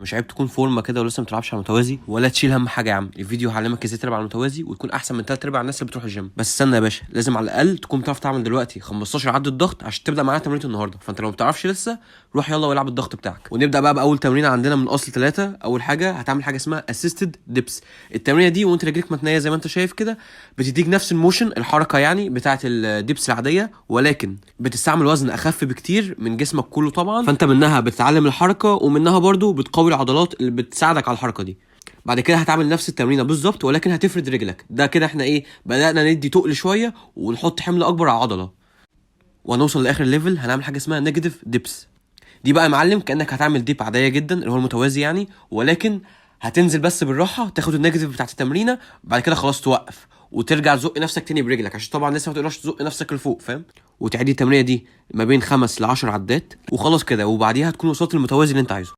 مش عيب تكون فورمه كده ولسه ما بتلعبش على المتوازي؟ ولا تشيل هم حاجه يا عم، الفيديو هعلمك ازاي تلعب على المتوازي وتكون احسن من 3/4 الناس اللي بتروح الجيم. بس استنى يا باشا، لازم على الاقل تكون بتعرف تعمل دلوقتي 15 عده ضغط عشان تبدا معانا تمرين النهارده. فانت لو ما بتعرفش لسه، روح يلا والعب الضغط بتاعك. ونبدا بقى باول تمرينه عندنا من اصل 3. اول حاجه هتعمل حاجه اسمها اسيستد ديبس. التمرينه دي وانت رجليك متنيه زي ما انت شايف كده، بتديك نفس الموشن، الحركه يعني بتاعه الديبس العاديه، ولكن بتستعمل وزن اخف بكتير من جسمك كله طبعا. فانت منها بتتعلم الحركه ومنها برضو بتقوي العضلات اللي بتساعدك على الحركه دي. بعد كده هتعمل نفس التمرينه بالظبط، ولكن هتفرد رجلك. ده كده احنا ايه، بدانا ندي تقل شويه ونحط حمل اكبر على العضله. وهنوصل لاخر ليفل هنعمل حاجه اسمها نيجاتيف ديبس. دي بقى يا معلم كانك هتعمل ديب عاديه جدا اللي هو المتوازي يعني، ولكن هتنزل بس بالراحه، تاخد النيجاتيف بتاعت التمرينه، بعد كده خلاص توقف وترجع تزق نفسك تاني برجلك، عشان طبعا لسه ما تقدرش تزق نفسك لفوق، فاهم؟ وتعيد التمرينه دي ما بين 5 ل10 عدات وخلاص كده، وبعديها تكون وصلت للمتوازي اللي انت عايزه.